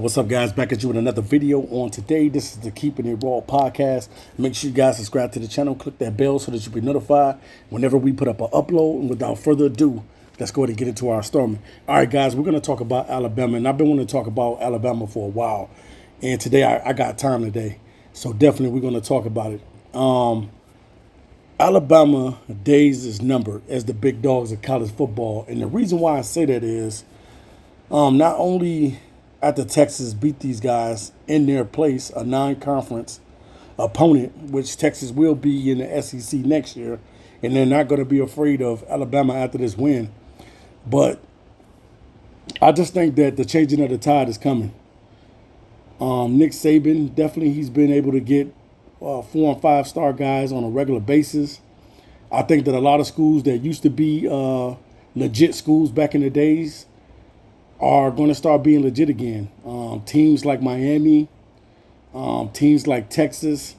What's up, guys? Back at you with another video on today. This is the Keeping It Raw podcast. Make sure you guys subscribe to the channel, click that bell so that you'll be notified whenever we put up an upload. And without further ado, let's go ahead and get into our story. All right, guys, we're going to talk about Alabama, and I've been wanting to talk about Alabama for a while. And today I got time today, so definitely we're going to talk about it. Alabama days is numbered as the big dogs of college football, and the reason why I say that is not only after Texas beat these guys in their place, a non-conference opponent, which Texas will be in the SEC next year, and they're not going to be afraid of Alabama after this win. But I just think that the changing of the tide is coming. Nick Saban, definitely he's been able to get 4 and 5 star guys on a regular basis. I think that a lot of schools that used to be legit schools back in the days are going to start being legit again. Teams like Miami, teams like Texas,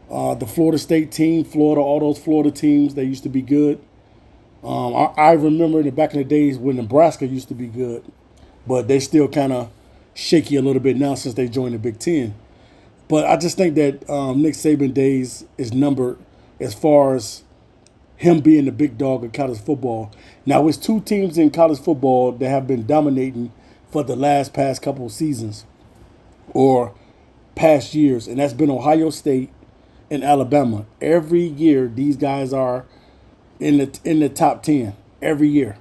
the Florida State team, Florida, all those Florida teams, they used to be good. I remember in the back in the days when Nebraska used to be good, but they still kind of shaky a little bit now since they joined the Big Ten. But I just think that Nick Saban days is numbered as far as him being the big dog of college football. Now, it's 2 teams in college football that have been dominating for the past couple of seasons or past years, and that's been Ohio State and Alabama. Every year, these guys are in the top 10 every year.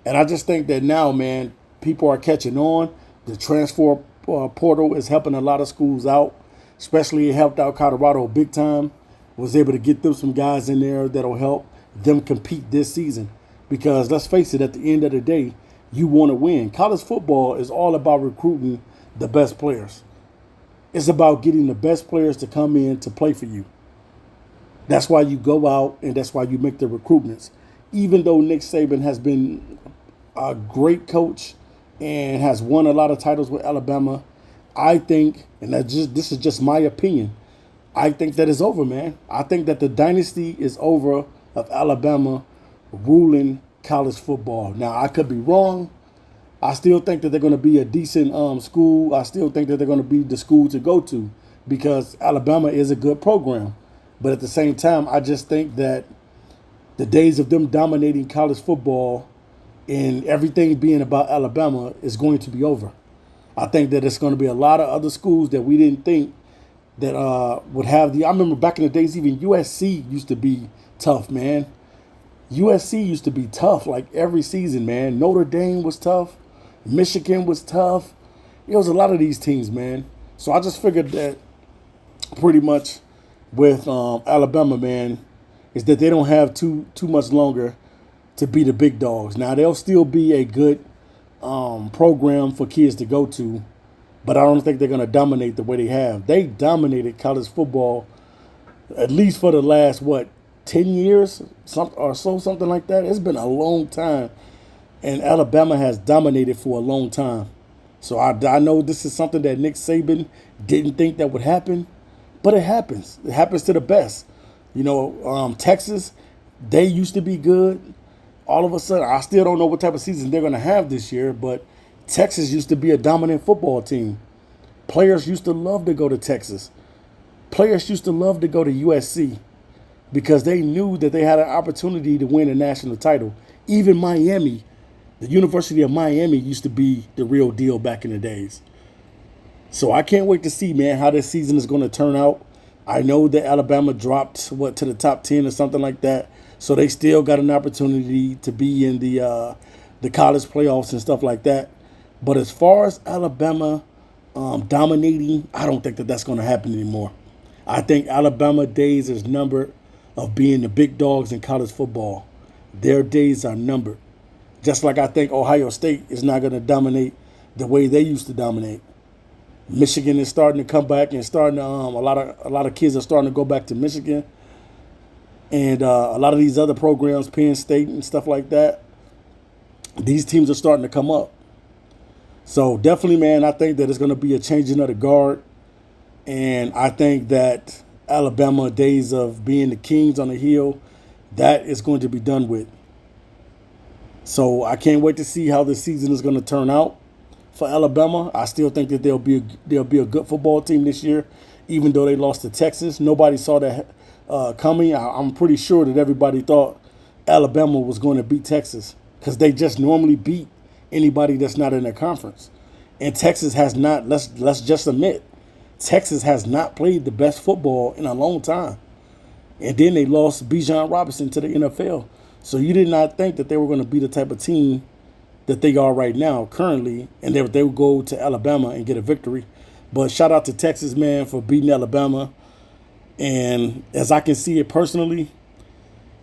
And I just think that now, man, people are catching on. The transfer portal is helping a lot of schools out, especially it helped out Colorado big time. Was able to get them some guys in there that'll help them compete this season. Because let's face it, at the end of the day, you want to win. College football is all about recruiting the best players. It's about getting the best players to come in to play for you. That's why you go out and that's why you make the recruitments. Even though Nick Saban has been a great coach and has won a lot of titles with Alabama, I think, and this is just my opinion, I think that it's over, man. I think that the dynasty is over of Alabama ruling college football. Now, I could be wrong. I still think that they're going to be a decent school. I still think that they're going to be the school to go to because Alabama is a good program. But at the same time, I just think that the days of them dominating college football and everything being about Alabama is going to be over. I think that it's going to be a lot of other schools that we didn't think that would have I remember back in the days, even USC used to be tough, man. USC used to be tough like every season, man. Notre Dame was tough. Michigan was tough. It was a lot of these teams, man. So I just figured that pretty much with Alabama, man, is that they don't have too much longer to be the big dogs. Now, they'll still be a good program for kids to go to, but I don't think they're going to dominate the way they have. They dominated college football at least for the last, 10 years something like that. It's been a long time, and Alabama has dominated for a long time. So I know this is something that Nick Saban didn't think that would happen, but it happens. It happens to the best. Texas, they used to be good. All of a sudden, I still don't know what type of season they're going to have this year, but Texas used to be a dominant football team. Players used to love to go to Texas. Players used to love to go to USC because they knew that they had an opportunity to win a national title. Even Miami, the University of Miami used to be the real deal back in the days. So I can't wait to see, man, how this season is going to turn out. I know that Alabama dropped, to the top 10 or something like that. So they still got an opportunity to be in the college playoffs and stuff like that. But as far as Alabama dominating, I don't think that that's going to happen anymore. I think Alabama days is numbered of being the big dogs in college football. Their days are numbered. Just like I think Ohio State is not going to dominate the way they used to dominate. Michigan is starting to come back and a lot of kids are starting to go back to Michigan. And a lot of these other programs, Penn State and stuff like that, these teams are starting to come up. So definitely, man, I think that it's going to be a changing of the guard. And I think that Alabama days of being the kings on the hill, that is going to be done with. So I can't wait to see how this season is going to turn out. for Alabama. I still think that they'll be a good football team this year, even though they lost to Texas. Nobody saw that coming. I'm pretty sure that everybody thought Alabama was going to beat Texas because they just normally beat anybody that's not in their conference. And Texas has not. Let's just admit, Texas has not played the best football in a long time. And then they lost Bijan Robinson to the NFL. So you did not think that they were going to be the type of team that they are right now, currently, and they would go to Alabama and get a victory. But shout out to Texas, man, for beating Alabama. And as I can see it personally,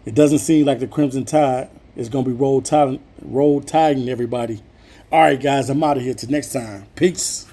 it doesn't seem like the Crimson Tide is going to be roll tiding everybody. All right, guys, I'm out of here. Till next time. Peace.